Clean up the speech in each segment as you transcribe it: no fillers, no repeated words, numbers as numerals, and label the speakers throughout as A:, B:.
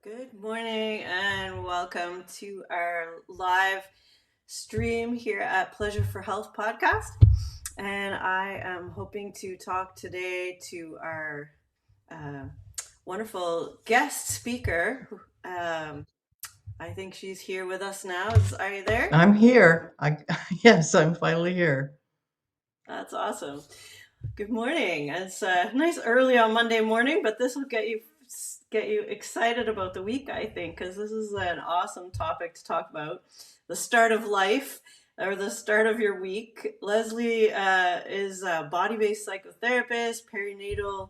A: Good morning and welcome to our live stream here at Pleasure for Health podcast. And I am hoping to talk today to our uh, wonderful guest speaker. I think she's here with us now. Are you there?
B: I'm here. Yes, I'm finally here.
A: That's awesome. Good morning. It's nice early on Monday morning, but this will get you excited about the week, I think, because this is an awesome topic to talk about. The start of life or the start of your week. Leslie is a body-based psychotherapist, perinatal,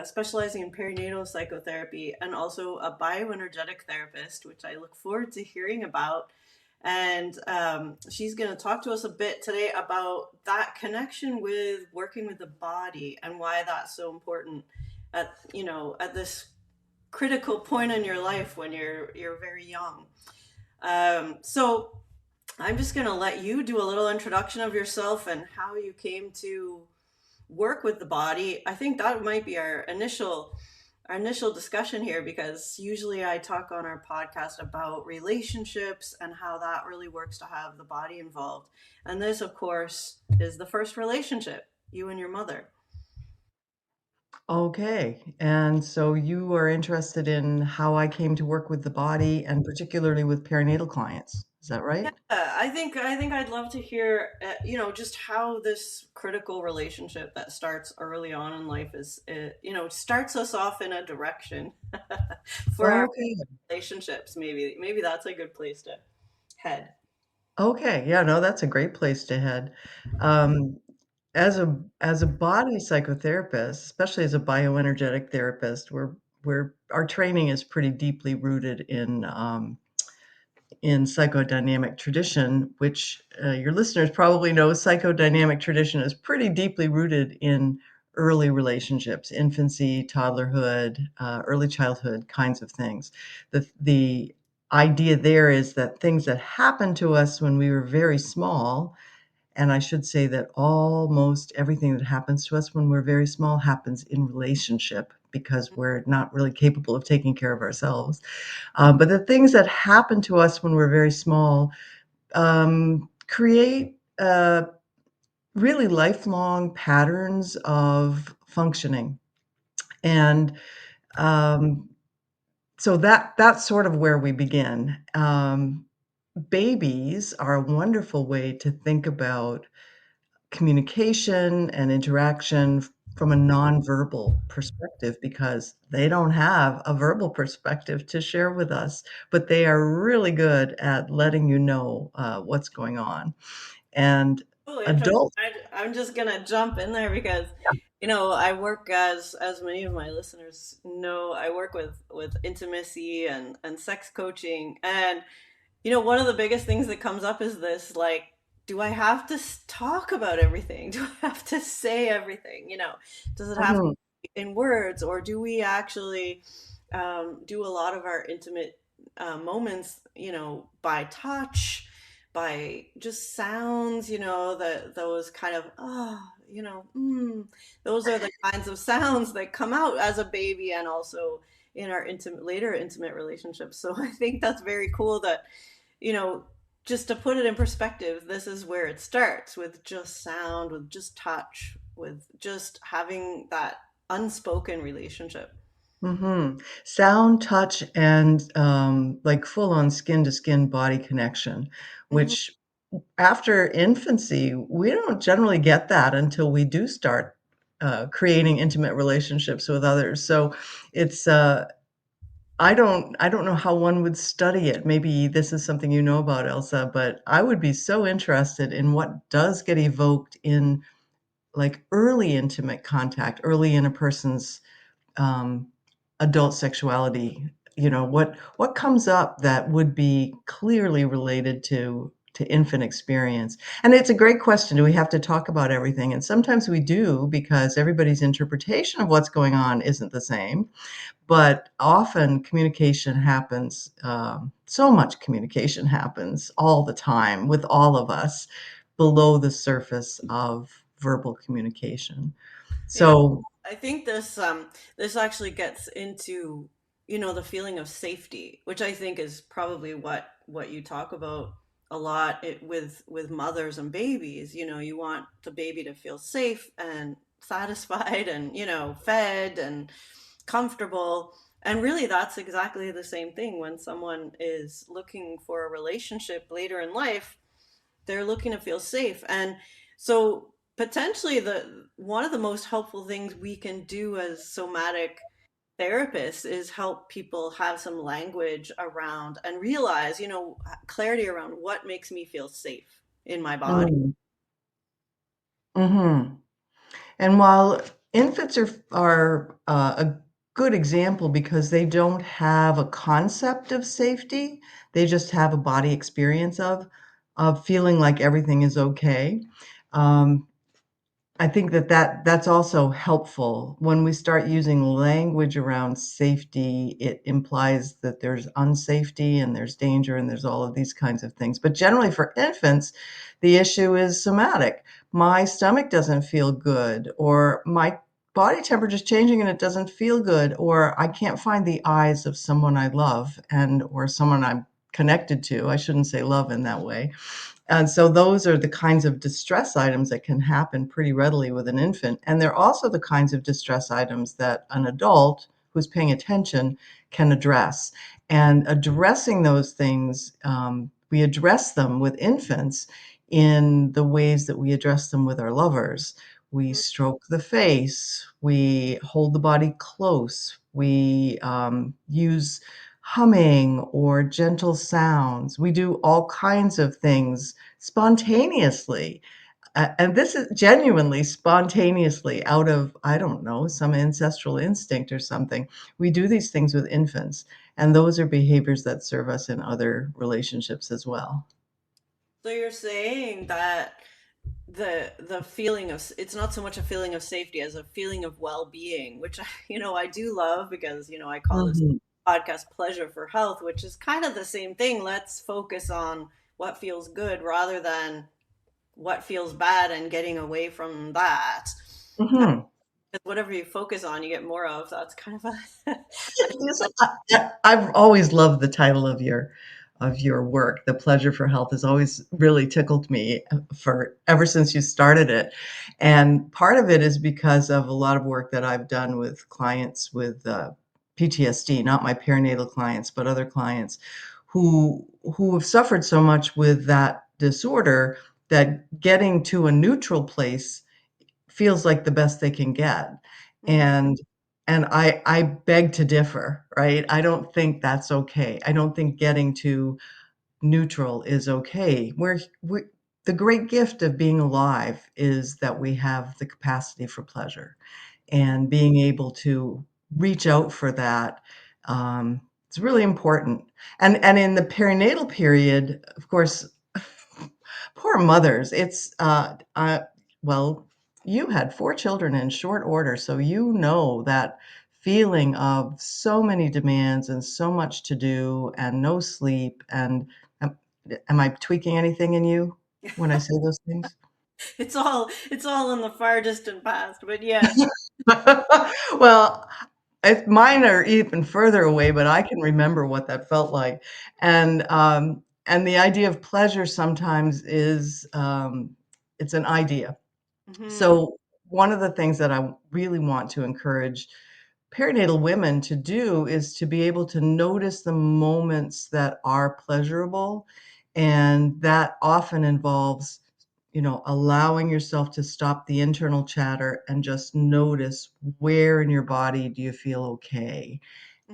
A: specializing in perinatal psychotherapy, and also a bioenergetic therapist, which I look forward to hearing about. And she's going to talk to us a bit today about that connection with working with the body and why that's so important at this critical point in your life when you're very young. So I'm just going to let you do a little introduction of yourself and how you came to work with the body. I think that might be our initial discussion here, because usually I talk on our podcast about relationships and how that really works to have the body involved. And this, of course, is the first relationship, you and your mother.
B: Okay. And so you are interested in how I came to work with the body and particularly with perinatal clients. Is that
A: Yeah,
B: right?
A: I think I'd love to hear, just how this critical relationship that starts early on in life starts us off in a direction for our
B: Okay.
A: relationships. Maybe that's a good place to head.
B: Okay. Yeah, no, that's a great place to head. Um, as a body psychotherapist, especially as a bioenergetic therapist, we're our training is pretty deeply rooted in psychodynamic tradition, which your listeners probably know psychodynamic tradition is pretty deeply rooted in early relationships, infancy, toddlerhood, early childhood kinds of things. The idea there is that things that happened to us when we were very small, and I should say that almost everything that happens to us when we're very small happens in relationship because we're not really capable of taking care of ourselves. But the things that happen to us when we're very small create really lifelong patterns of functioning. And um, so that's sort of where we begin. Babies are a wonderful way to think about communication and interaction from a nonverbal perspective because they don't have a verbal perspective to share with us, but they are really good at letting you know what's going on. And
A: Oh, interesting.
B: adults,
A: I'm just gonna jump in there because, I work, as many of my listeners know, I work with intimacy and sex coaching, and one of the biggest things that comes up is this, like, do I have to talk about everything? Do I have to say everything? Does it have to
B: mhm,
A: be in words, or do we actually do a lot of our intimate moments, by touch, by just sounds, those kind of, those are the kinds of sounds that come out as a baby and also in our later intimate relationships. So I think that's very cool that, you know, just to put it in perspective, this is where it starts, with just sound, with just touch, with just having that unspoken relationship.
B: sound, touch, and like full on skin to skin body connection,
A: Mhm.
B: which after infancy, we don't generally get that until we do start creating intimate relationships with others. So it's I don't know how one would study it. Maybe this is something you know about, Elsa, but I would be so interested in what does get evoked in like early intimate contact, early in a person's um, adult sexuality. You know, what comes up that would be clearly related to infant experience? And it's a great question. Do we have to talk about everything? And sometimes we do because everybody's interpretation of what's going on isn't the same. But often communication happens, so much communication happens all the time with all of us below the surface of verbal communication.
A: Yeah,
B: So,
A: I think this actually gets into. the feeling of safety, which I think is probably what you talk about a lot with mothers and babies. You want the baby to feel safe and satisfied and, fed and comfortable. And really, that's exactly the same thing when someone is looking for a relationship later in life. They're looking to feel safe. And so potentially the one of the most helpful things we can do as somatic therapists is help people have some language around and realize, clarity around what makes me feel safe in my body.
B: Mm. Mhm. And while infants are a good example because they don't have a concept of safety, they just have a body experience of feeling like everything is okay. Um, I think that's also helpful. When we start using language around safety, it implies that there's unsafety and there's danger and there's all of these kinds of things. But generally for infants, the issue is somatic. My stomach doesn't feel good, or my body temperature is changing and it doesn't feel good, or I can't find the eyes of someone I love and or someone I'm connected to. I shouldn't say love in that way. And so those are the kinds of distress items that can happen pretty readily with an infant. And they're also the kinds of distress items that an adult who's paying attention can address. And addressing those things, we address them with infants in the ways that we address them with our lovers. We stroke the face, we hold the body close, we use humming or gentle sounds. We do all kinds of things spontaneously. And this is genuinely spontaneously out of, I don't know, some ancestral instinct or something. We do these things with infants, and those are behaviors that serve us in other relationships as well.
A: So you're saying that the feeling of it's not so much a feeling of safety as a feeling of well-being, which I do love because I call this
B: Mhm.
A: podcast Pleasure for Health, which is kind of the same thing. Let's focus on what feels good rather than what feels bad and getting away from that.
B: Mhm.
A: Because whatever you focus on, you get more of. That's kind of a
B: Yes, I've always loved the title of your work. The Pleasure for Health has always really tickled me for ever since you started it. And part of it is because of a lot of work that I've done with clients with PTSD, not my perinatal clients, but other clients who have suffered so much with that disorder that getting to a neutral place feels like the best they can get.
A: Mhm.
B: And I beg to differ, right? I don't think that's okay. I don't think getting to neutral is okay. We the great gift of being alive is that we have the capacity for pleasure and being able to reach out for that. It's really important. And in the perinatal period, of course, poor mothers. Well, you had 4 children in short order, so you know that feeling of so many demands and so much to do and no sleep. And am I tweaking anything in you when I say those things?
A: It's all in the far distant past, but yes.
B: Well, mine are even further away, but I can remember what that felt like. And the idea of pleasure sometimes is, it's an idea.
A: Hmm.
B: So one of the things that I really want to encourage perinatal women to do is to be able to notice the moments that are pleasurable, and that often involves, allowing yourself to stop the internal chatter and just notice where in your body do you feel okay,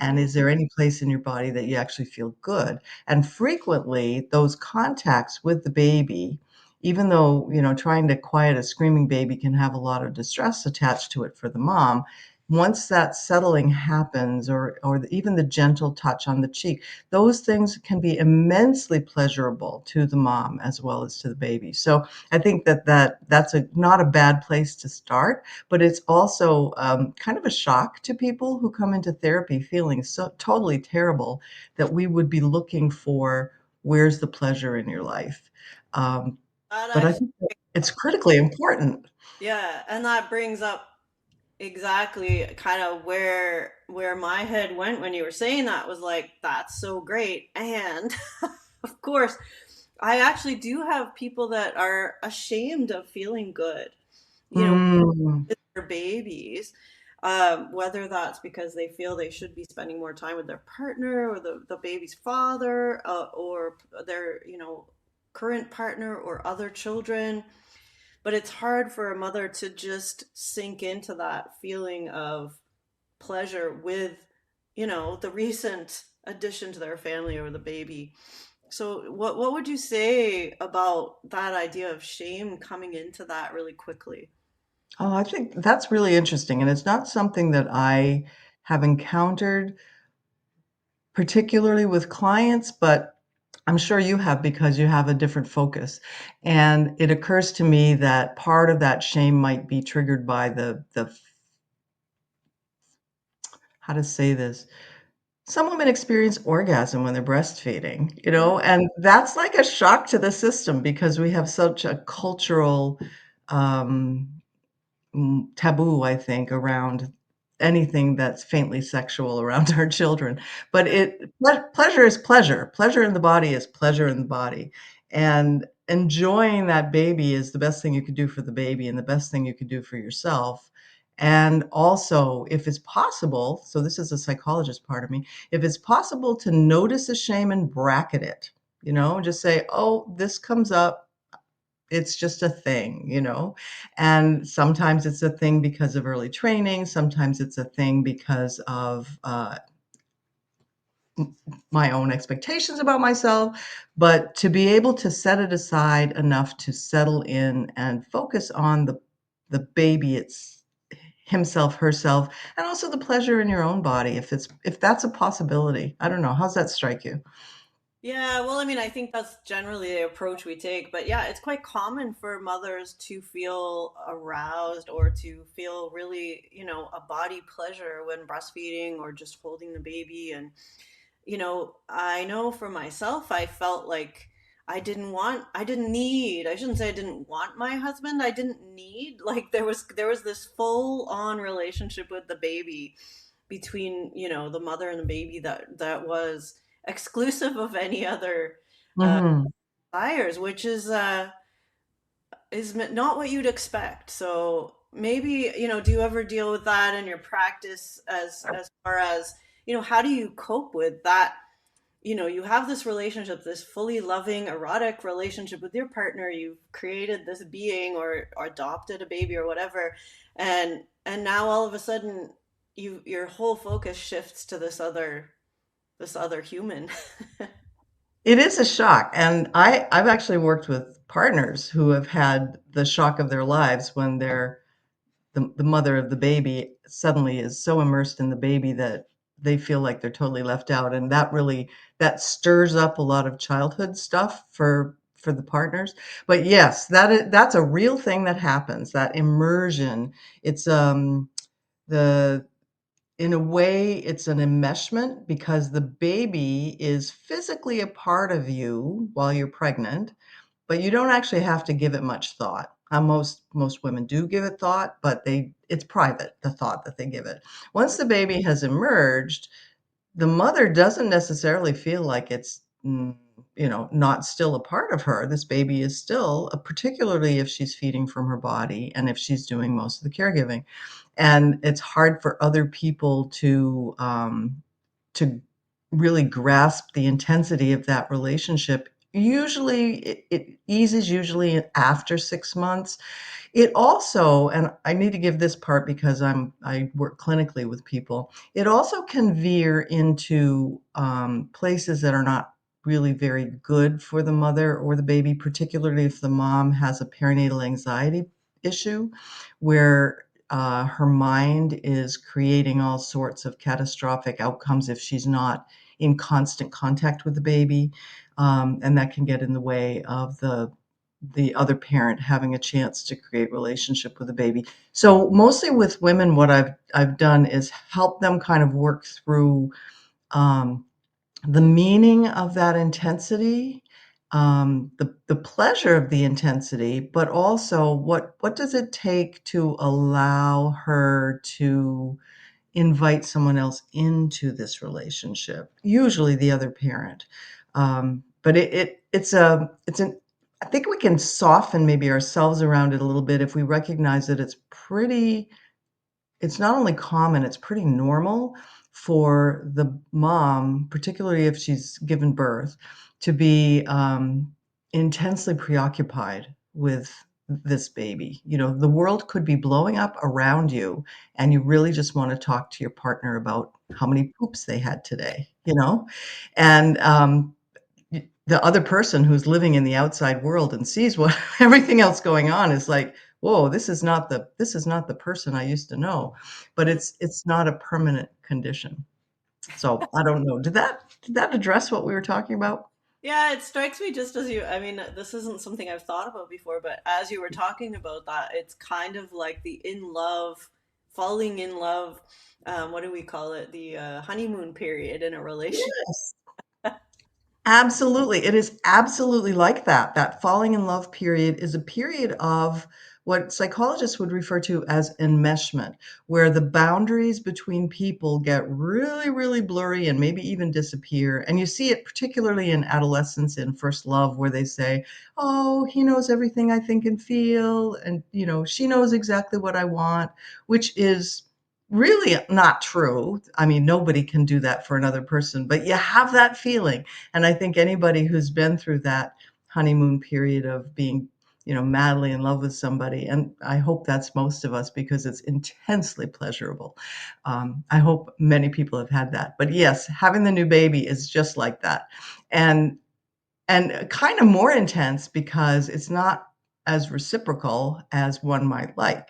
B: and
A: Hmm.
B: is there any place in your body that you actually feel good? And frequently, those contacts with the baby, even though, trying to quiet a screaming baby can have a lot of distress attached to it for the mom, once that settling happens, or even the gentle touch on the cheek, those things can be immensely pleasurable to the mom as well as to the baby. So I think that's not a bad place to start, but it's also kind of a shock to people who come into therapy feeling so totally terrible that we would be looking for where's the pleasure in your life. Um,
A: That
B: but I
A: actually,
B: think that it's critically important.
A: yeah, and that brings up exactly kind of where my head went when you were saying that was like, that's so great. And of course, I actually do have people that are ashamed of feeling good, you know,
B: Mm.
A: with their babies. Whether that's because they feel they should be spending more time with their partner or the baby's father, or their, current partner or other children. But it's hard for a mother to just sink into that feeling of pleasure with, the recent addition to their family or the baby. So what would you say about that idea of shame coming into that really quickly?
B: Oh, I think that's really interesting, and it's not something that I have encountered particularly with clients, but I'm sure you have because you have a different focus. And it occurs to me that part of that shame might be triggered by the how to say this? Some women experience orgasm when they're breastfeeding,
A: Mm.
B: and that's like a shock to the system because we have such a cultural um, taboo, I think, around anything that's faintly sexual around our children. But pleasure is pleasure. Pleasure in the body is pleasure in the body. And enjoying that baby is the best thing you could do for the baby and the best thing you could do for yourself. And also, if it's possible, so this is a psychologist part of me, if it's possible to notice a shame and bracket it, just say, oh, this comes up, it's just a thing, and sometimes it's a thing because of early training, sometimes it's a thing because of my own expectations about myself, but to be able to set it aside enough to settle in and focus on the baby, it's himself, herself, and also the pleasure in your own body, if that's a possibility. I don't know, how's that strike you?
A: Yeah, well, I mean, I think that's generally the approach we take. But yeah, it's quite common for mothers to feel aroused or to feel really, a body pleasure when breastfeeding or just holding the baby. And, I know for myself, I felt like I didn't need, I shouldn't say I didn't want my husband. I didn't need, like, there was this full on relationship with the baby between, the mother and the baby that was exclusive of any other uh,
B: Mhm.
A: desires, which is not what you'd expect. So maybe, do you ever deal with that in your practice, as far as, how do you cope with that? You have this relationship, this fully loving erotic relationship with your partner. You've created this being or adopted a baby or whatever, and now all of a sudden your whole focus shifts to this other human.
B: It is a shock, and I've actually worked with partners who have had the shock of their lives when the mother of the baby suddenly is so immersed in the baby that they feel like they're totally left out, and that stirs up a lot of childhood stuff for the partners. But yes, that's a real thing that happens, that immersion. It's the in a way, it's an enmeshment because the baby is physically a part of you while you're pregnant, but you don't actually have to give it much thought. Most women do give it thought, but it's private, the thought that they give it. Once the baby has emerged, the mother doesn't necessarily feel like it's, not still a part of her. This baby is still, particularly if she's feeding from her body and if she's doing most of the caregiving. And it's hard for other people to really grasp the intensity of that relationship. Usually, it eases usually after 6 months. It also, and I need to give this part because I work clinically with people. It also can veer into places that are not really very good for the mother or the baby, particularly if the mom has a perinatal anxiety issue, where her mind is creating all sorts of catastrophic outcomes if she's not in constant contact with the baby, and that can get in the way of the other parent having a chance to create relationship with the baby. So mostly with women, what I've done is help them kind of work through um, the meaning of that intensity, the pleasure of the intensity, but also what does it take to allow her to invite someone else into this relationship, usually the other parent. But it's an I think we can soften maybe ourselves around it a little bit if we recognize that it's not only common, it's pretty normal for the mom, particularly if she's given birth, to be intensely preoccupied with this baby. You know, the world could be blowing up around you, and you really just want to talk to your partner about how many poops they had today, you know? And the other person who's living in the outside world and sees what everything else going on is like, whoa, this is not the person I used to know. But
A: Mhm.
B: it's not a permanent condition. So I don't know. Did that address what we were talking about?
A: Yeah, it strikes me just as you, I mean, this isn't something I've thought about before, but as you were talking about that, it's kind of like the in love, falling in love, what do we call it? The honeymoon period in a relationship.
B: Yes. Absolutely. It is absolutely like that. That falling in love period is a period of what psychologists would refer to as enmeshment, where the boundaries between people get really, really blurry and maybe even disappear. And you see it particularly in adolescence in first love, where they say, oh, he knows everything I think and feel. And, you know, she knows exactly what I want, which is really not true. I mean, nobody can do that for another person, but you have that feeling. And I think anybody who's been through that honeymoon period of being, you know, madly in love with somebody, and I hope that's most of us because it's intensely pleasurable. I hope many people have had that. But yes, having the new baby is just like that. And kind of more intense because it's not as reciprocal as one might like,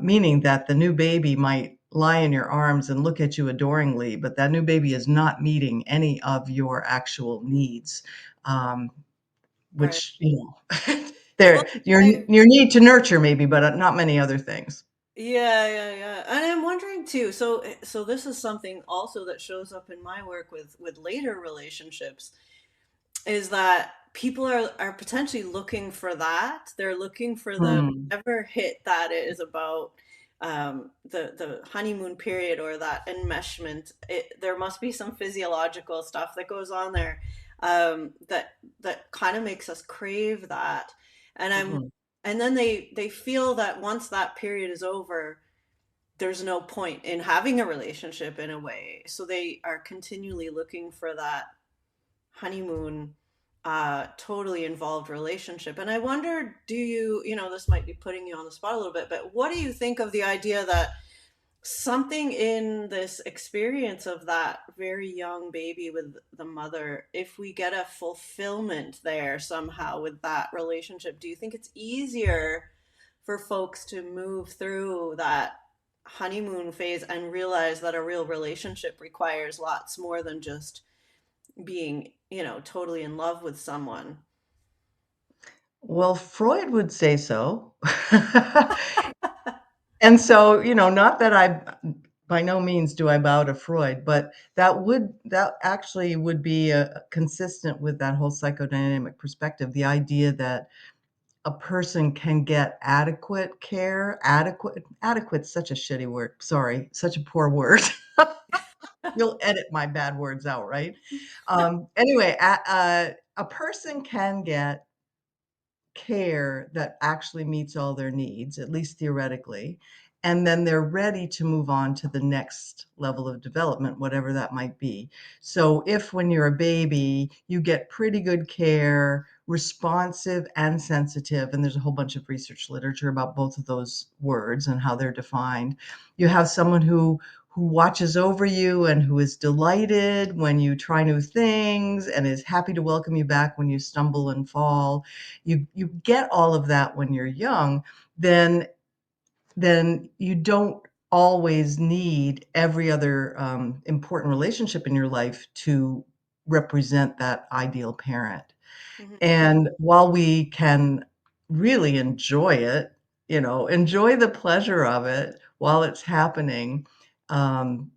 B: meaning that the new baby might lie in your arms and look at you adoringly, but that new baby is not meeting any of your actual needs, um,
A: Right.
B: which, you know,
A: Well,
B: your need to nurture maybe, but not many other things.
A: yeah, yeah, yeah. And I'm wondering too, so this is something also that shows up in my work with later relationships, is that people are potentially looking for that. They're looking for the
B: Mm,
A: whatever hit that is about the honeymoon period or that enmeshment. There must be some physiological stuff that goes on there, that kind of makes us crave that. And I'm
B: mhm.
A: and then they feel that once that period is over, there's no point in having a relationship in a way. So they are continually looking for that honeymoon totally involved relationship. And I wonder, do you, this might be putting you on the spot a little bit, but what do you think of the idea that something in this experience of that very young baby with the mother, if we get a fulfillment there somehow with that relationship, do you think it's easier for folks to move through that honeymoon phase and realize that a real relationship requires lots more than just being, totally in love with someone?
B: Well, Freud would say so. And so, you know, not that I by no means do I bow to Freud, but that actually would be consistent with that whole psychodynamic perspective, the idea that a person can get adequate care, adequate's such a shitty word. Sorry, such a poor word. You'll edit my bad words out, right? Anyway, a person can get care that actually meets all their needs, at least theoretically, and then they're ready to move on to the next level of development, whatever that might be. So, if when you're a baby, you get pretty good care, responsive and sensitive, and there's a whole bunch of research literature about both of those words and how they're defined, you have someone who watches over you and who is delighted when you try new things and is happy to welcome you back when you stumble and fall. You get all of that when you're young, then you don't always need every other important relationship in your life to represent that ideal parent.
A: Hmm.
B: And while we can really enjoy it, you know, enjoy the pleasure of it while it's happening, um,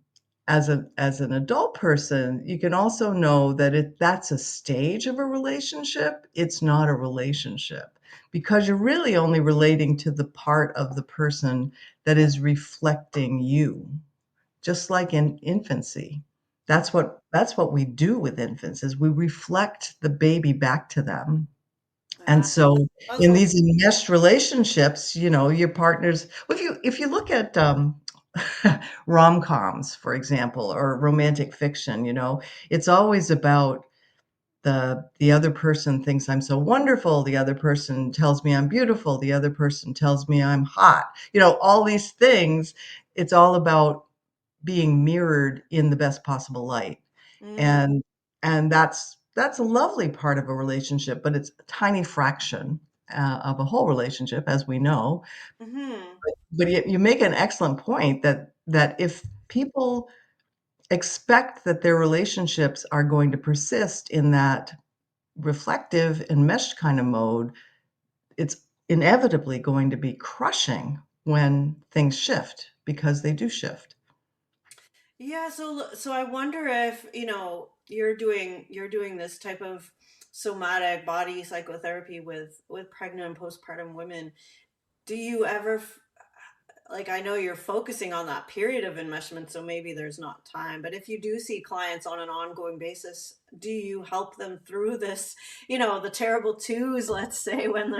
B: as an adult person, you can also know that that's a stage of a relationship, it's not a relationship, because you're really only relating to the part of the person that is reflecting you, just like in infancy. That's what we do with infants is we reflect the baby back to them. And
A: Yeah,
B: so
A: that's
B: in
A: a
B: these enmeshed relationships, your partners, if you look at rom-coms, for example, or romantic fiction, it's always about the other person thinks I'm so wonderful, the other person tells me I'm beautiful, the other person tells me I'm hot. All these things, it's all about being mirrored in the best possible light.
A: mm,
B: And that's a lovely part of a relationship, but it's a tiny fraction of a whole relationship, as we know.
A: hmm.
B: But you make an excellent point that if people expect that their relationships are going to persist in that reflective and meshed kind of mode, it's inevitably going to be crushing when things shift, because they do shift.
A: Yeah, so I wonder if, you're doing this type of somatic body psychotherapy with pregnant and postpartum women. Do you ever like, I know you're focusing on that period of enmeshment, so maybe there's not time, but if you do see clients on an ongoing basis, do you help them through this, the terrible twos, let's say, when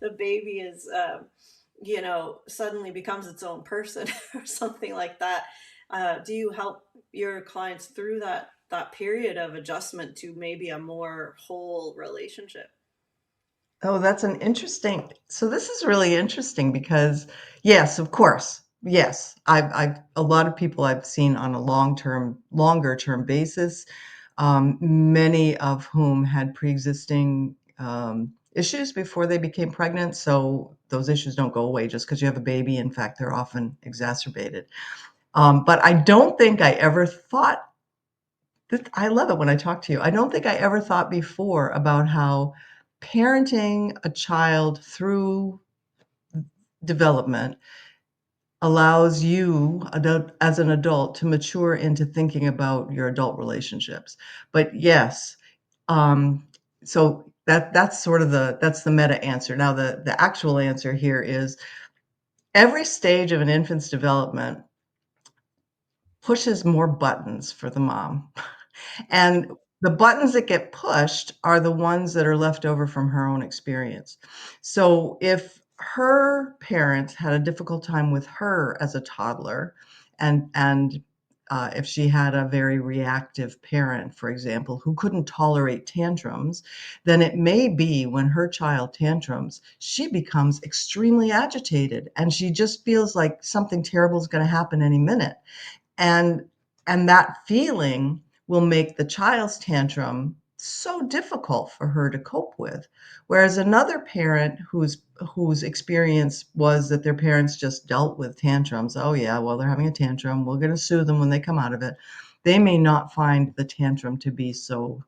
A: the baby is suddenly becomes its own person or something like that? Do you help your clients through that period of adjustment to maybe a more whole relationship?
B: Oh, that's an interesting. So this is really interesting because, yes, of course, yes, I've a lot of people I've seen on a longer term basis, many of whom had pre-existing issues before they became pregnant. So those issues don't go away just because you have a baby. In fact, they're often exacerbated. But I don't think I ever thought I love it when I talk to you. I don't think I ever thought before about how parenting a child through development allows you as an adult to mature into thinking about your adult relationships. But yes, um, so that's sort of that's the meta answer. Now the actual answer here is every stage of an infant's development pushes more buttons for the mom. And the buttons that get pushed are the ones that are left over from her own experience. So if her parents had a difficult time with her as a toddler, and if she had a very reactive parent, for example, who couldn't tolerate tantrums, then it may be when her child tantrums, she becomes extremely agitated and she just feels like something terrible is going to happen any minute. And that feeling will make the child's tantrum so difficult for her to cope with. Whereas another parent whose experience was that their parents just dealt with tantrums, oh yeah, well they're having a tantrum, we're going to soothe them when they come out of it. They may not find the tantrum to be so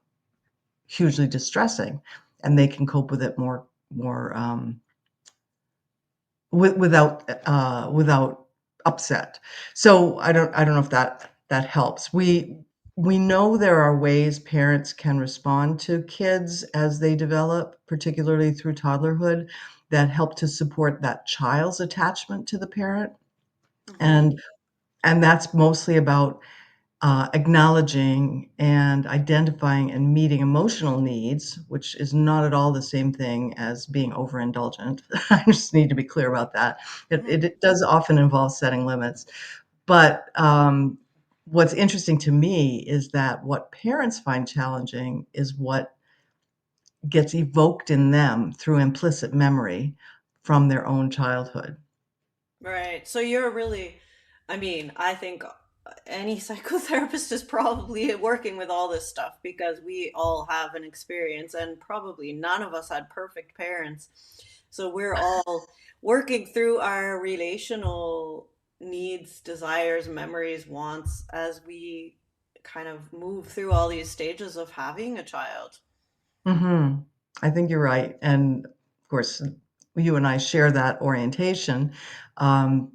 B: hugely distressing, and they can cope with it more without upset. So I don't know if that helps. We know there are ways parents can respond to kids as they develop, particularly through toddlerhood, that help to support that child's attachment to the parent.
A: Hmm.
B: And that's mostly about acknowledging and identifying and meeting emotional needs, which is not at all the same thing as being overindulgent. I just need to be clear about that. It does often involve setting limits. But what's interesting to me is that what parents find challenging is what gets evoked in them through implicit memory from their own childhood.
A: Right. So you're really, I mean, I think any psychotherapist is probably working with all this stuff because we all have an experience, and probably none of us had perfect parents. So we're all working through our relational needs, desires, memories, wants as we kind of move through all these stages of having a child.
B: Hmm. I think you're right. And of course, you and I share that orientation. Um,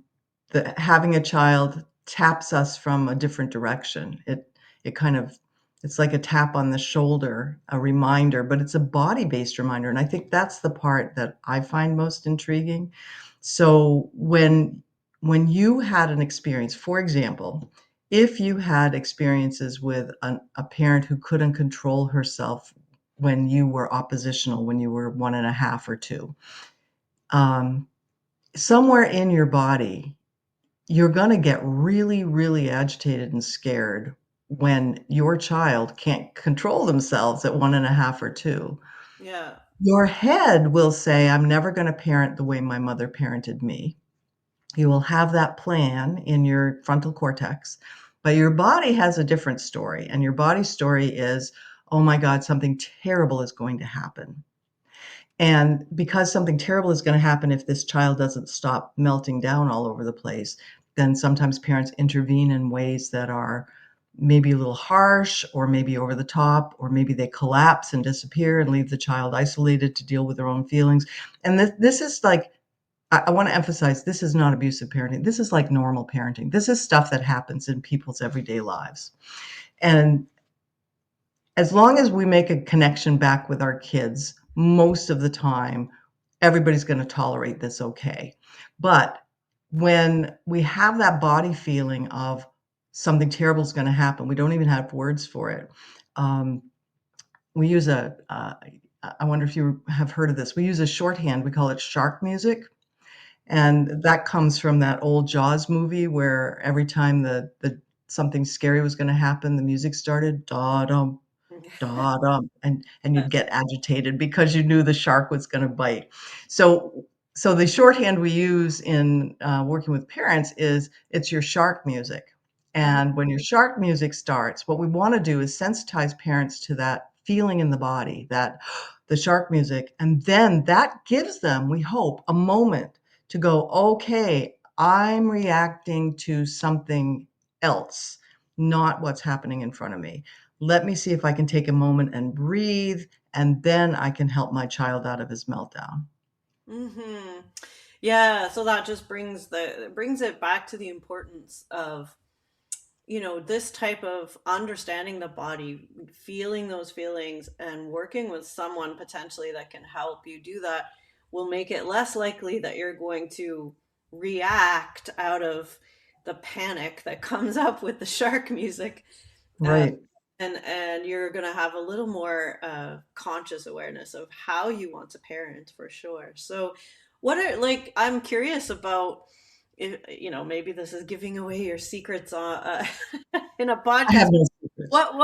B: having a child taps us from a different direction. It kind of it's like a tap on the shoulder, a reminder, but it's a body-based reminder, and I think that's the part that I find most intriguing. So when you had an experience, for example, if you had experiences with a parent who couldn't control herself when you were oppositional, when you were 1.5 or 2, um, somewhere in your body, you're going to get really, really agitated and scared when your child can't control themselves at 1.5 or 2.
A: Yeah.
B: Your head will say, I'm never going to parent the way my mother parented me. You will have that plan in your frontal cortex, but your body has a different story. And your body's story is, oh my God, something terrible is going to happen. And because something terrible is going to happen if this child doesn't stop melting down all over the place, then sometimes parents intervene in ways that are maybe a little harsh or maybe over the top, or maybe they collapse and disappear and leave the child isolated to deal with their own feelings. And this is like, I want to emphasize, this is not abusive parenting. This is like normal parenting. This is stuff that happens in people's everyday lives. And as long as we make a connection back with our kids, most of the time, everybody's going to tolerate this okay. But when we have that body feeling of something terrible is going to happen, we don't even have words for it. Um, we use I wonder if you have heard of this. We use a shorthand. We call it shark music. And that comes from that old Jaws movie where every time the something scary was going to happen, the music started, da dum, da dum, and you'd get agitated because you knew the shark was going to bite. So so the shorthand we use in working with parents is it's your shark music.
A: Mhm.
B: And when your shark music starts, what we want to do is sensitize parents to that feeling in the body, that the shark music, and then that gives them, we hope, a moment to go, okay, I'm reacting to something else, not what's happening in front of me. Let me see if I can take a moment and breathe, and then I can help my child out of his meltdown.
A: Mhm. Yeah, so that just brings it back to the importance of, this type of understanding the body, feeling those feelings, and working with someone potentially that can help you do that will make it less likely that you're going to react out of the panic that comes up with the shark music. Uh,
B: Right.
A: and you're going to have a little more conscious awareness of how you want to parent for sure. So, what are like? I'm curious about if maybe this is giving away your secrets on in a
B: I
A: podcast.
B: have no secrets.
A: What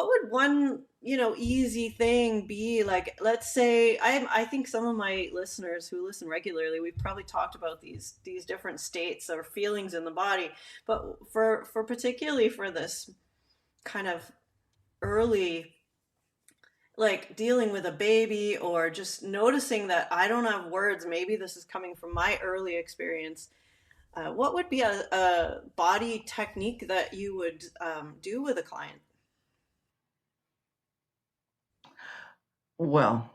A: would one easy thing be? Like, let's say I think some of my listeners who listen regularly, we've probably talked about these different states or feelings in the body, but for particularly for this kind of early, like dealing with a baby or just noticing that I don't have words, maybe this is coming from my early experience. What would be a body technique that you would do with a client?
B: Well,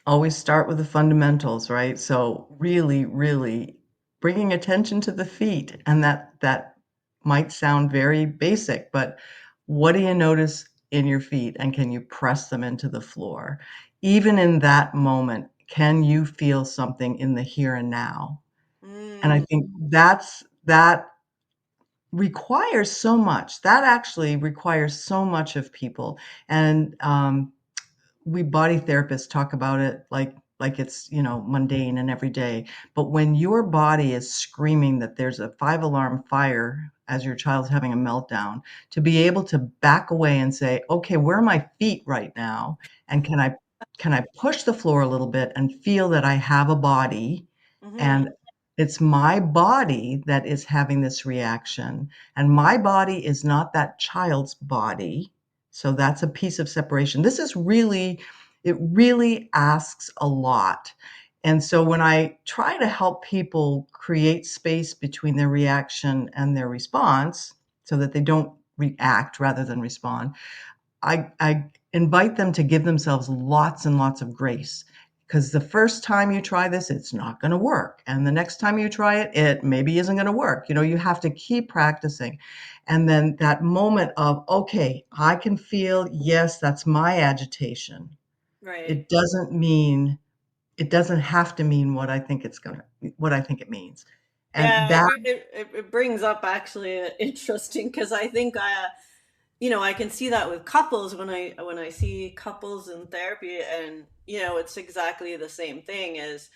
B: always start with the fundamentals, right? So really, really bringing attention to the feet, and that might sound very basic, but what do you notice in your feet, and can you press them into the floor? Even in that moment, can you feel something in the here and now? And I
A: Mm,
B: think that requires so much. That actually requires so much of people. And we body therapists talk about it like it's mundane and everyday, but when your body is screaming that there's a 5 alarm fire as your child's having a meltdown, to be able to back away and say, okay, where are my feet right now, and can I push the floor a little bit and feel that I have a body,
A: hmm.
B: and it's my body that is having this reaction, and my body is not that child's body. So that's a piece of separation. It really asks a lot. And so when I try to help people create space between their reaction and their response so that they don't react rather than respond, I invite them to give themselves lots and lots of grace. because the first time you try this, it's not going to work. And the next time you try it, it maybe isn't going to work. You have to keep practicing. And then that moment of, okay, I can feel, yes, that's my agitation.
A: Right.
B: It doesn't mean, it doesn't have to mean what I think it means. And
A: Yeah,
B: that,
A: it brings up actually interesting because I think I can see that with couples when I see couples in therapy, and it's exactly the same thing as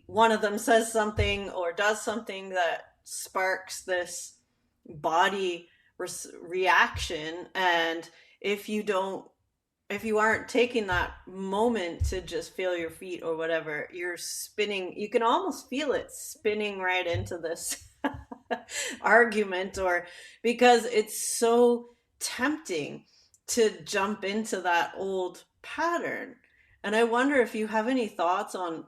A: one of them says something or does something that sparks this body reaction, and if you don't if you aren't taking that moment to just feel your feet or whatever, you're spinning. You can almost feel it spinning right into this argument, or because it's so tempting to jump into that old pattern. And I wonder if you have any thoughts on,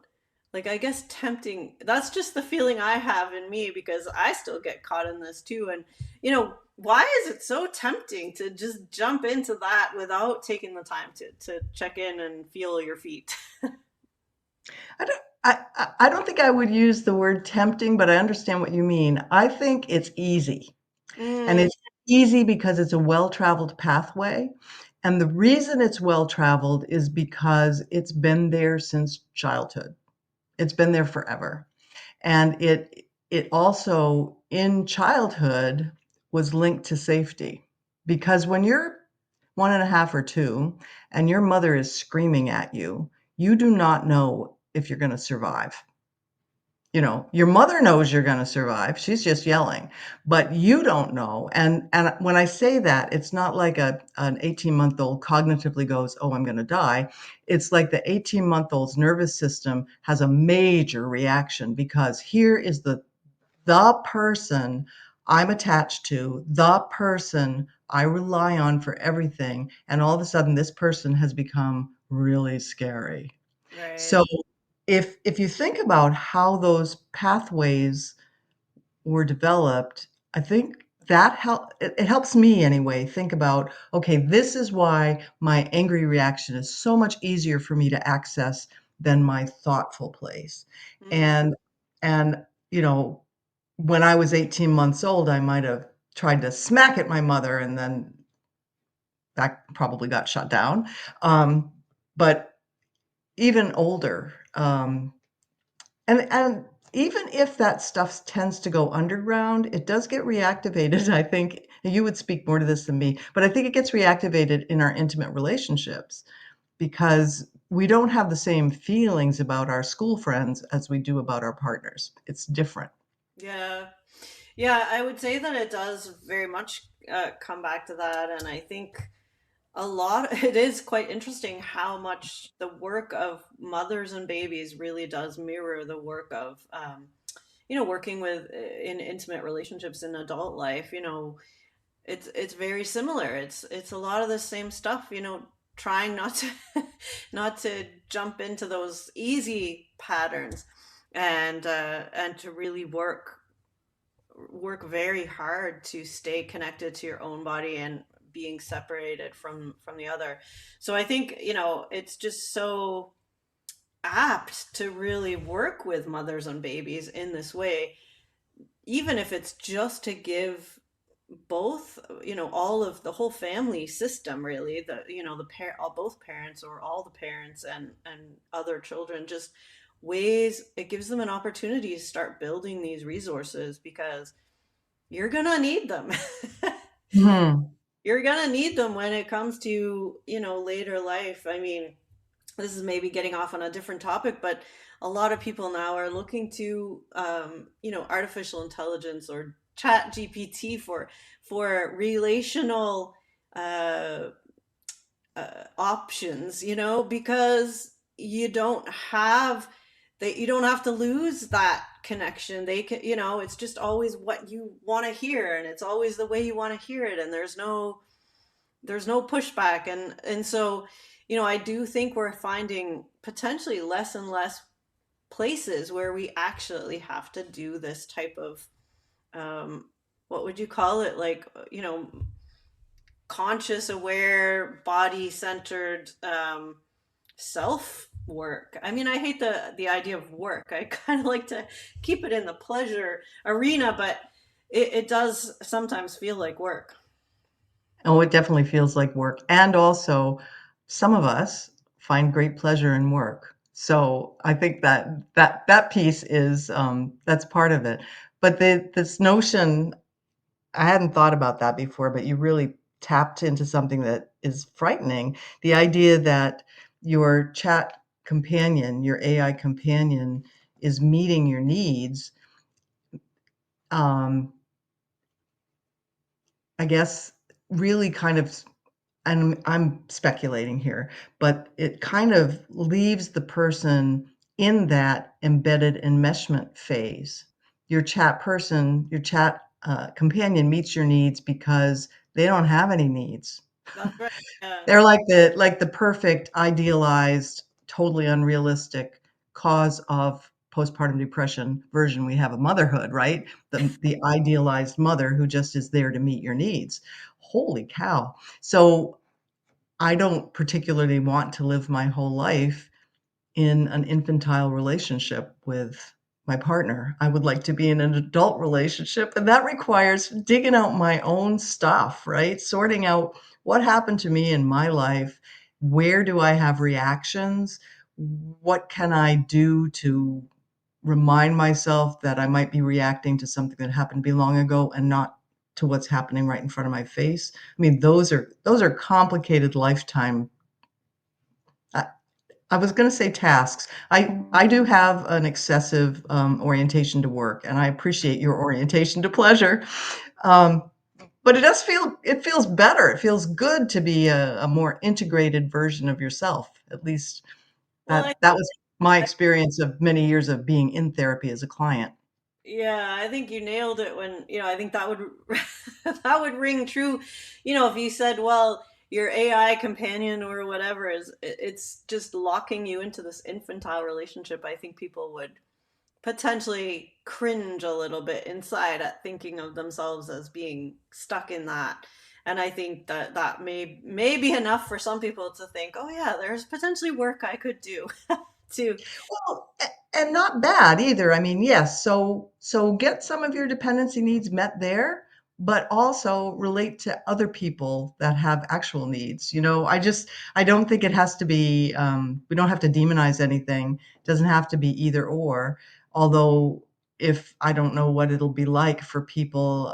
A: like, I guess tempting, that's just the feeling I have in me because I still get caught in this too. And, why is it so tempting to just jump into that without taking the time to check in and feel your feet?
B: I don't think I would use the word tempting, but I understand what you mean. I think it's easy. And
A: Mm,
B: it's easy because it's a well-traveled pathway. And the reason it's well-traveled is because it's been there since childhood. It's been there forever. And it also in childhood was linked to safety. Because when you're 1.5 or 2 and your mother is screaming at you, you do not know if you're going to survive. Your mother knows you're going to survive. She's just yelling, but you don't know. And when I say that, it's not like an 18-month-old cognitively goes, "Oh, I'm going to die." It's like the 18-month-old's nervous system has a major reaction because here is the person I'm attached to, the person I rely on for everything, and all of a sudden this person has become really scary.
A: right.
B: So if you think about how those pathways were developed, I think it helps me anyway think about, okay, this is why my angry reaction is so much easier for me to access than my thoughtful place.
A: Mm,
B: And and you know, when I was 18 months old, I might have tried to smack at my mother and then that probably got shut down. But even older, and even if that stuff tends to go underground, it does get reactivated, I think. You would speak more to this than me, but I think it gets reactivated in our intimate relationships because we don't have the same feelings about our school friends as we do about our partners. It's different.
A: yeah. Yeah, I would say that it does very much come back to that. And I think it is quite interesting how much the work of mothers and babies really does mirror the work of, working with in intimate relationships in adult life. It's very similar. It's a lot of the same stuff, trying not to not to jump into those easy patterns, and to really work very hard to stay connected to your own body and being separated from the other. So I think, it's just so apt to really work with mothers and babies in this way, even if it's just to give both, all of the whole family system, really, both parents or all the parents and other children, just ways it gives them an opportunity to start building these resources, because you're gonna need them.
B: Mhm.
A: You're gonna need them when it comes to, later life. I mean, this is maybe getting off on a different topic, but a lot of people now are looking to, artificial intelligence or chat GPT for relational uh, options, because you don't have to lose that connection. They can, it's just always what you want to hear, and it's always the way you want to hear it, and there's no pushback. And so, I do think we're finding potentially less and less places where we actually have to do this type of, what would you call it, like, conscious, aware, body centered, self. work. I mean, I hate the idea of work. I kind of like to keep it in the pleasure arena, but it does sometimes feel like work.
B: Oh, it definitely feels like work. And also, some of us find great pleasure in work. So I think that piece is that's part of it. But this notion, I hadn't thought about that before, but you really tapped into something that is frightening. The idea that your chat companion, your AI companion, is meeting your needs. Um, I guess really kind of, and I'm speculating here, but it kind of leaves the person in that embedded enmeshment phase. Your chat companion meets your needs because they don't have any needs.
A: That's right. Yeah.
B: They're like the perfect, idealized, totally unrealistic cause of postpartum depression version we have of motherhood, right? The idealized mother who just is there to meet your needs. Holy cow. So I don't particularly want to live my whole life in an infantile relationship with my partner. I would like to be in an adult relationship, and that requires digging out my own stuff, right? Sorting out what happened to me in my life. Where do I have reactions? What can I do to remind myself that I might be reacting to something that happened to be long ago and not to what's happening right in front of my face? I mean, those are complicated lifetime. I was going to say tasks. I do have an excessive orientation to work, and I appreciate your orientation to pleasure. Um, but it feels better. It feels good to be a more integrated version of yourself. At least
A: Well, I,
B: that was my experience of many years of being in therapy as a client.
A: yeah, I think you nailed it when, I think that would that would ring true. If you said, well, your AI companion or whatever it's just locking you into this infantile relationship, I think people would potentially cringe a little bit inside at thinking of themselves as being stuck in that. And I think that may be enough for some people to think, oh yeah, there's potentially work I could do too.
B: Well, and not bad either. I mean, yes, so get some of your dependency needs met there, but also relate to other people that have actual needs. I don't think it has to be, we don't have to demonize anything. It doesn't have to be either or. Although, if I don't know what it'll be like for people,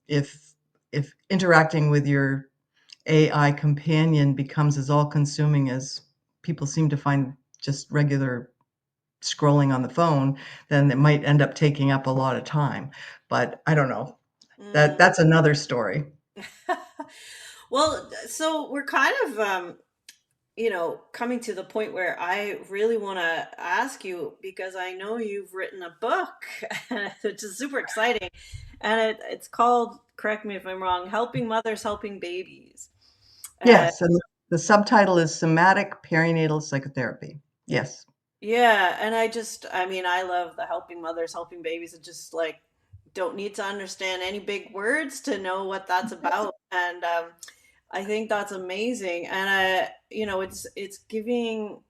B: if interacting with your AI companion becomes as all consuming as people seem to find just regular scrolling on the phone, then it might end up taking up a lot of time. But I don't know.
A: Mm.
B: That's another story.
A: Well, so we're kind of coming to the point where I really want to ask you, because I know you've written a book, which is super exciting, and it's called, correct me if I'm wrong, Helping Mothers, Helping Babies. Uh,
B: Yes, and the subtitle is Somatic Perinatal Psychotherapy. Yes.
A: yeah, and I mean, I love the Helping Mothers, Helping Babies. It just like don't need to understand any big words to know what that's about, and I think that's amazing. And it's giving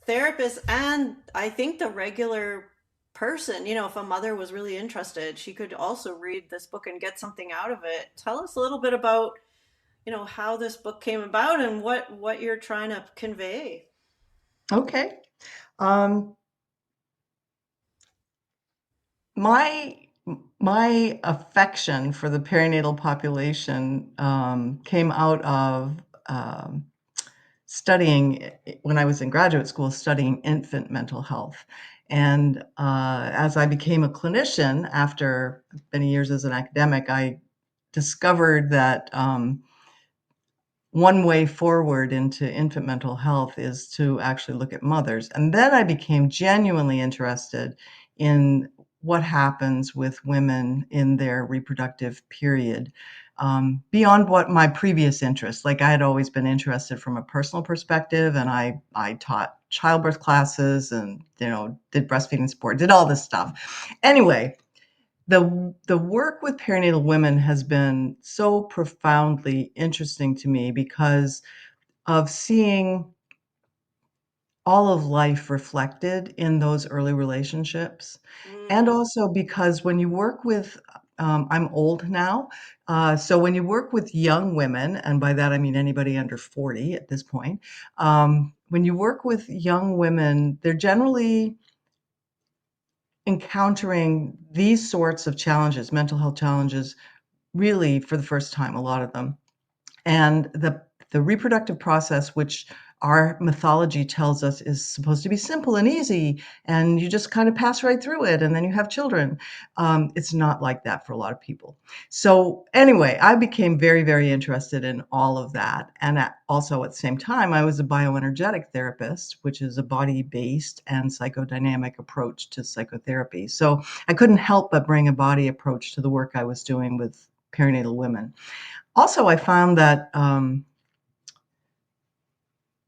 A: therapists, and I think the regular person, if a mother was really interested, she could also read this book and get something out of it. Tell us a little bit about, how this book came about and what you're trying to convey.
B: Okay. Um, my my affection for the perinatal population came out of um, studying when I was in graduate school, studying infant mental health. And as I became a clinician after many years as an academic, I discovered that one way forward into infant mental health is to actually look at mothers. And then I became genuinely interested in what happens with women in their reproductive period, beyond what my previous interests. Like I had always been interested from a personal perspective, and I taught childbirth classes and did breastfeeding support, did all this stuff. Anyway, the work with perinatal women has been so profoundly interesting to me because of seeing all of life reflected in those early relationships. And
A: Mm,
B: also because when you work with, I'm old now, so when you work with young women, and by that I mean anybody under 40 at this point, when you work with young women, they're generally encountering these sorts of challenges, mental health challenges, really for the first time, a lot of them. And the reproductive process, which our mythology tells us is supposed to be simple and easy, and you just kind of pass right through it, and then you have children. It's not like that for a lot of people. So anyway, I became very, very interested in all of that, and also at the same time, I was a bioenergetic therapist, which is a body-based and psychodynamic approach to psychotherapy. So I couldn't help but bring a body approach to the work I was doing with perinatal women. Also, I found that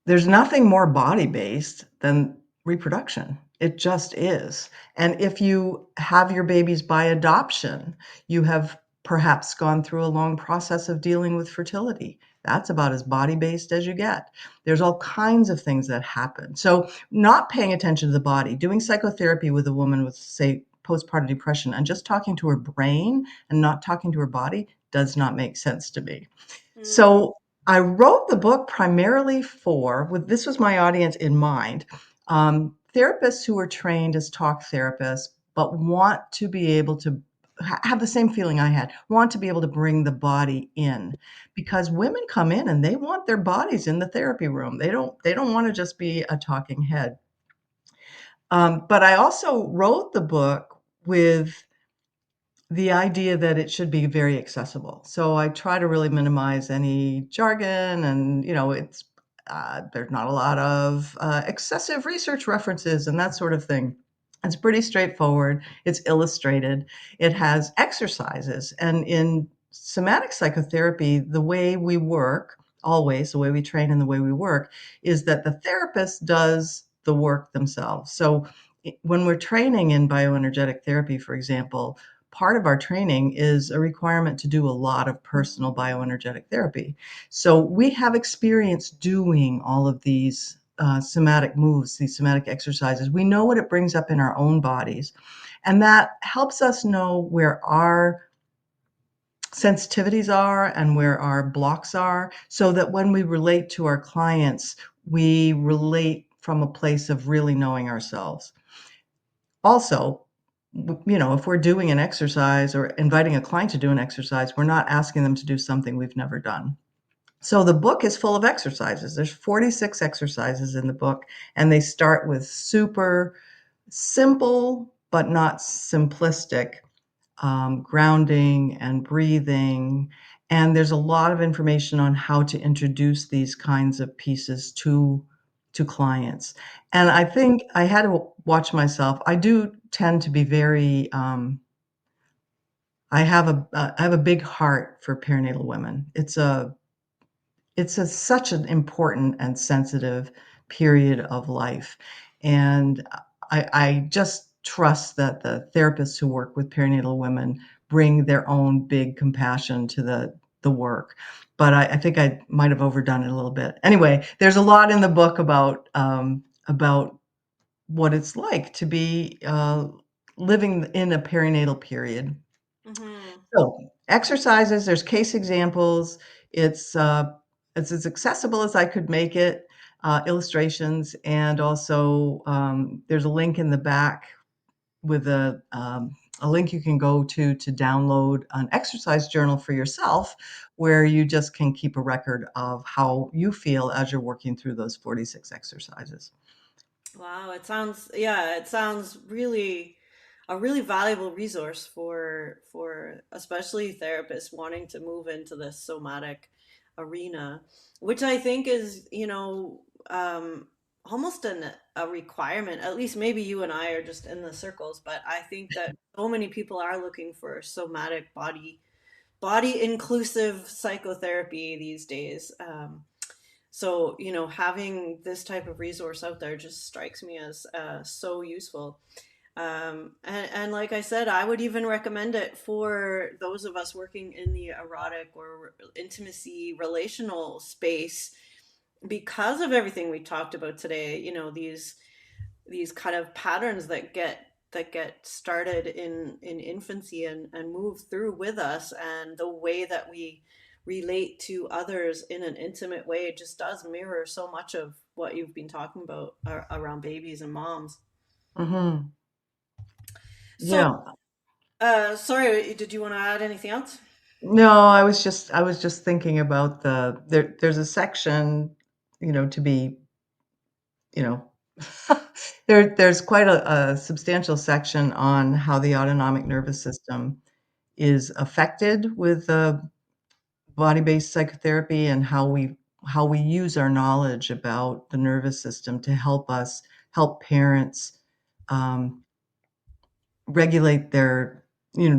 B: there's nothing more body-based than reproduction. It just is. And if you have your babies by adoption, you have perhaps gone through a long process of dealing with fertility. That's about as body-based as you get. There's all kinds of things that happen. So, not paying attention to the body, doing psychotherapy with a woman with, say, postpartum depression, and just talking to her brain and not talking to her body does not make sense to me.
A: mm,
B: So I wrote the book primarily for, with this was my audience in mind, therapists who are trained as talk therapists, but want to be able to have the same feeling I had, want to be able to bring the body in, because women come in and they want their bodies in the therapy room. They don't want to just be a talking head. But I also wrote the book with the idea that it should be very accessible. So I try to really minimize any jargon and, it's there's not a lot of excessive research references and that sort of thing. It's pretty straightforward. It's illustrated. It has exercises. And in somatic psychotherapy, the way we work, always the way we train and the way we work, is that the therapist does the work themselves. So when we're training in bioenergetic therapy, for example, part of our training is a requirement to do a lot of personal bioenergetic therapy. So we have experience doing all of these somatic moves, these somatic exercises. We know what it brings up in our own bodies. And that helps us know where our sensitivities are and where our blocks are, so that when we relate to our clients, we relate from a place of really knowing ourselves. Also, if we're doing an exercise or inviting a client to do an exercise, we're not asking them to do something we've never done. So the book is full of exercises. There's 46 exercises in the book, and they start with super simple but not simplistic grounding and breathing. And there's a lot of information on how to introduce these kinds of pieces to clients. And I think I had to watch myself. I do tend to be very I have a big heart for perinatal women. It's such an important and sensitive period of life, and I just trust that the therapists who work with perinatal women bring their own big compassion to the work. But I think I might have overdone it a little bit. Anyway, there's a lot in the book about what it's like to be living in a perinatal period.
A: mm-hmm.
B: So, exercises, there's case examples. It's, uh, it's as accessible as I could make it, illustrations, and also, there's a link in the back with a link you can go to download an exercise journal for yourself, where you just can keep a record of how you feel as you're working through those 46 exercises.
A: Wow, it sounds really a really valuable resource for especially therapists wanting to move into this somatic arena, which I think is, almost a requirement. At least maybe you and I are just in the circles, but I think that so many people are looking for somatic body inclusive psychotherapy these days. So, having this type of resource out there just strikes me as so useful. And like I said, I would even recommend it for those of us working in the erotic or intimacy relational space. because of everything we talked about today, these kind of patterns that get started in infancy and move through with us, and the way that we relate to others in an intimate way just does mirror so much of what you've been talking about around babies and moms.
B: Hmm.
A: So,
B: Yeah.
A: sorry, did you want to add anything else?
B: No, I was just thinking about there's a section, to be, you know, there's quite a substantial section on how the autonomic nervous system is affected with body-based psychotherapy, and how we use our knowledge about the nervous system to help parents um, regulate their,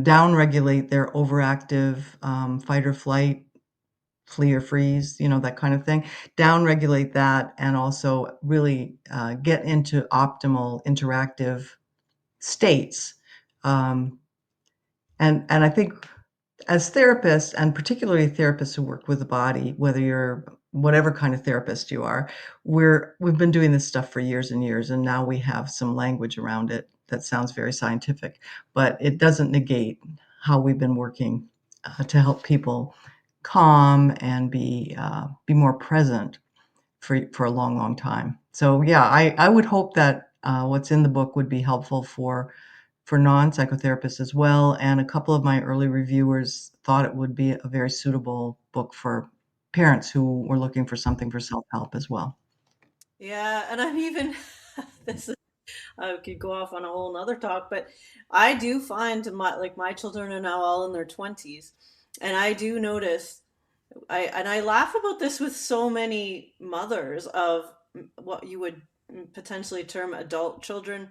B: down regulate their overactive fight or flight, flee or freeze, that kind of thing. Down regulate that, and also really get into optimal interactive states. Um, and I think as therapists, and particularly therapists who work with the body, whether you're whatever kind of therapist you are, we've been doing this stuff for years and years, and now we have some language around it that sounds very scientific, but it doesn't negate how we've been working to help people calm and be more present for a long, long time. So yeah, I would hope that what's in the book would be helpful for non-psychotherapists as well, and a couple of my early reviewers thought it would be a very suitable book for parents who were looking for something for self-help as well.
A: Yeah, and I'm even this is I could go off on a whole nother talk, but I do find my children are now all in their 20s, and I do notice I laugh about this with so many mothers of what you would potentially term adult children.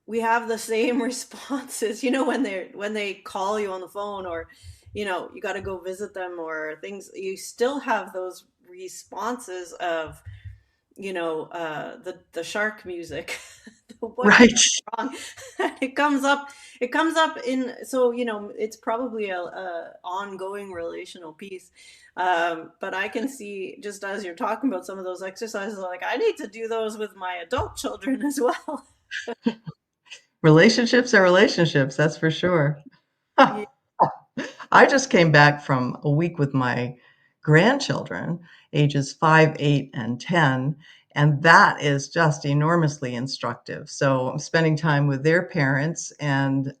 A: We have the same responses, when they call you on the phone, or you got to go visit them or things. You still have those responses of the shark music. What could
B: Right.
A: go wrong? It comes up in, so it's probably a ongoing relational piece. But I can see, just as you're talking about some of those exercises, like I need to do those with my adult children as well.
B: Relationships are relationships, that's for sure.
A: Yeah.
B: I just came back from a week with my grandchildren, ages 5, 8, and 10, and that is just enormously instructive. So I'm spending time with their parents, and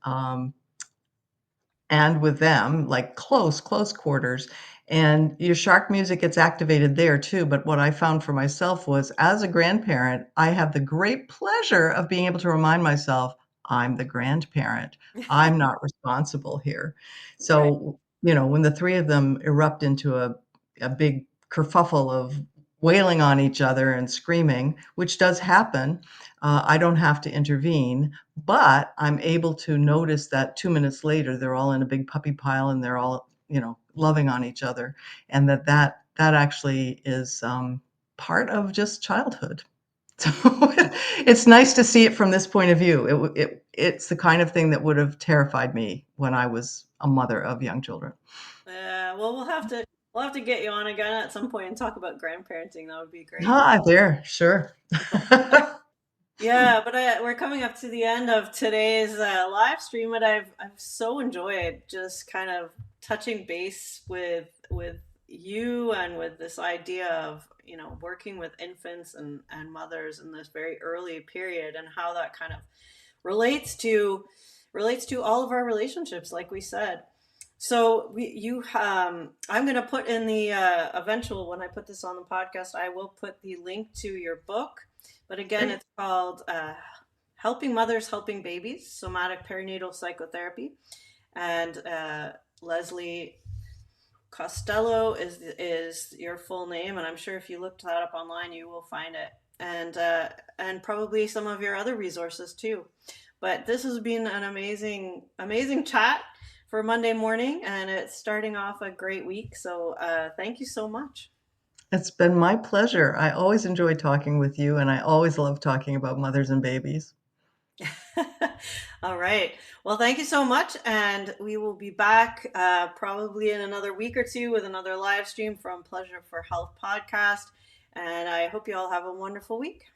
B: with them, like close quarters. And your shark music gets activated there too. But what I found for myself was, as a grandparent, I have the great pleasure of being able to remind myself, I'm the grandparent. I'm not responsible here.
A: Right.
B: So, when the three of them erupt into a big kerfuffle of wailing on each other and screaming, which does happen, I don't have to intervene, but I'm able to notice that 2 minutes later, they're all in a big puppy pile and they're all, loving on each other, and that actually is, part of just childhood. So, it's nice to see it from this point of view. It's the kind of thing that would have terrified me when I was a mother of young children.
A: Well, we'll have to get you on again at some point and talk about grandparenting. That would be great.
B: Ah, there, sure.
A: Yeah, but we're coming up to the end of today's live stream, and I've so enjoyed just kind of touching base with you, and with this idea of working with infants and mothers in this very early period, and how that kind of relates to all of our relationships, like we said. So I'm going to put in the eventual, when I put this on the podcast, I will put the link to your book. But again,
B: Great.
A: it's called Helping Mothers, Helping Babies, Somatic Perinatal Psychotherapy. And Leslie Costello is your full name, and I'm sure if you looked that up online, you will find it, and probably some of your other resources too. But this has been an amazing chat for Monday morning, and it's starting off a great week. So thank you so much.
B: It's been my pleasure. I always enjoy talking with you, and I always love talking about mothers and babies.
A: All right. Well, thank you so much. And we will be back probably in another week or two with another live stream from Pleasure for Health podcast. And I hope you all have a wonderful week.